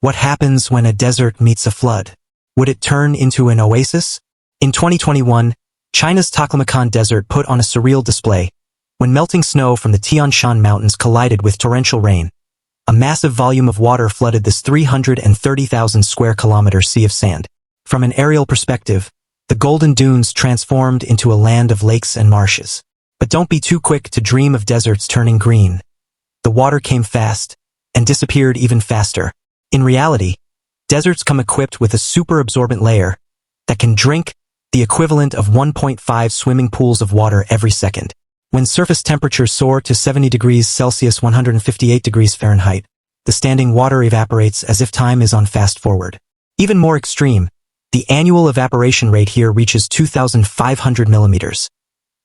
What happens when a desert meets a flood? Would it turn into an oasis? In 2021, China's Taklamakan Desert put on a surreal display when melting snow from the Tianshan Mountains collided with torrential rain. A massive volume of water flooded this 330,000 square kilometer sea of sand. From an aerial perspective, the golden dunes transformed into a land of lakes and marshes. But don't be too quick to dream of deserts turning green. The water came fast and disappeared even faster. In reality, deserts come equipped with a super absorbent layer that can drink the equivalent of 1.5 swimming pools of water every second. When surface temperatures soar to 70 degrees Celsius 158 degrees Fahrenheit, the standing water evaporates as if time is on fast forward. Even more extreme, the annual evaporation rate here reaches 2,500 millimeters,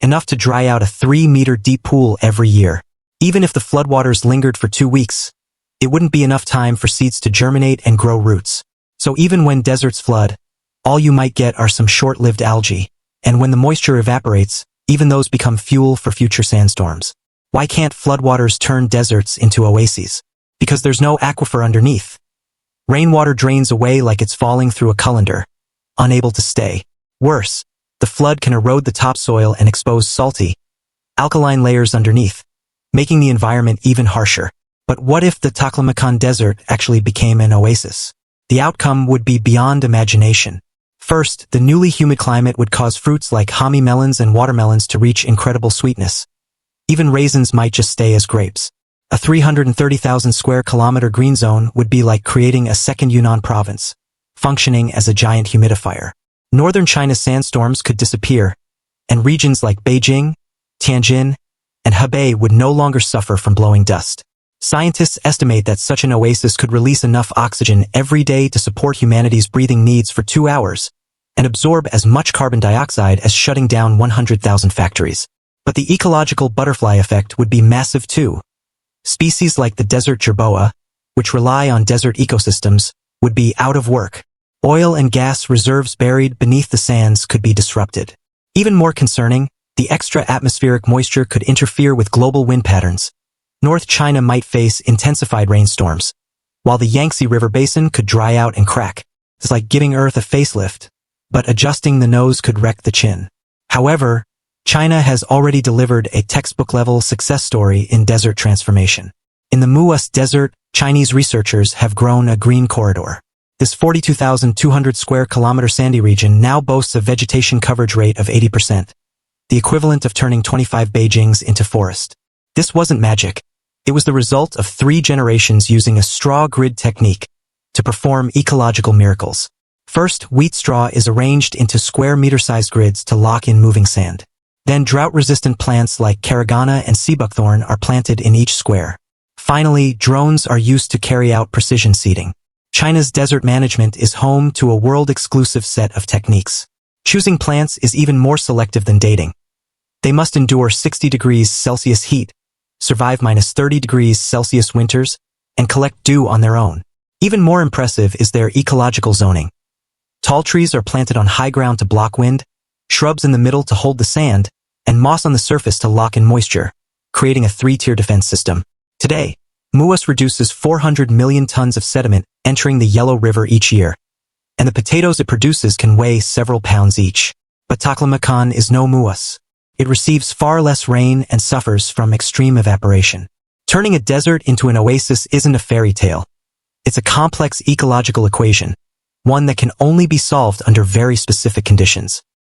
enough to dry out a 3-meter deep pool every year. Even if the floodwaters lingered for 2 weeks, it wouldn't be enough time for seeds to germinate and grow roots. So even when deserts flood, all you might get are some short-lived algae, and when the moisture evaporates, even those become fuel for future sandstorms. Why can't floodwaters turn deserts into oases? Because there's no aquifer underneath. Rainwater drains away like it's falling through a colander, unable to stay. Worse, the flood can erode the topsoil and expose salty, alkaline layers underneath, making the environment even harsher. But what if the Taklamakan Desert actually became an oasis? The outcome would be beyond imagination. First, the newly humid climate would cause fruits like hami melons and watermelons to reach incredible sweetness. Even raisins might just stay as grapes. A 330,000 square kilometer green zone would be like creating a second Yunnan province, functioning as a giant humidifier. Northern China's sandstorms could disappear, and regions like Beijing, Tianjin, and Hebei would no longer suffer from blowing dust. Scientists estimate that such an oasis could release enough oxygen every day to support humanity's breathing needs for 2 hours and absorb as much carbon dioxide as shutting down 100,000 factories. But the ecological butterfly effect would be massive too. Species like the desert jerboa, which rely on desert ecosystems, would be out of work. Oil and gas reserves buried beneath the sands could be disrupted. Even more concerning, the extra atmospheric moisture could interfere with global wind patterns. North China might face intensified rainstorms, while the Yangtze River basin could dry out and crack. It's like giving Earth a facelift, but adjusting the nose could wreck the chin. However, China has already delivered a textbook-level success story in desert transformation. In the Muas Desert, Chinese researchers have grown a green corridor. This 42,200 square kilometer sandy region now boasts a vegetation coverage rate of 80%, the equivalent of turning 25 Beijings into forest. This wasn't magic. It was the result of 3 generations using a straw grid technique to perform ecological miracles. First, wheat straw is arranged into square meter-sized grids to lock in moving sand. Then drought-resistant plants like carragana and sea buckthorn are planted in each square. Finally, drones are used to carry out precision seeding. China's desert management is home to a world-exclusive set of techniques. Choosing plants is even more selective than dating. They must endure 60 degrees Celsius heat, survive -30 degrees Celsius winters, and collect dew on their own. Even more impressive is their ecological zoning. Tall trees are planted on high ground to block wind, shrubs in the middle to hold the sand, and moss on the surface to lock in moisture, creating a 3-tier defense system. Today, Muas reduces 400 million tons of sediment entering the Yellow River each year, and the potatoes it produces can weigh several pounds each. But Taklamakan is no Muas. It receives far less rain and suffers from extreme evaporation. Turning a desert into an oasis isn't a fairy tale. It's a complex ecological equation, one that can only be solved under very specific conditions.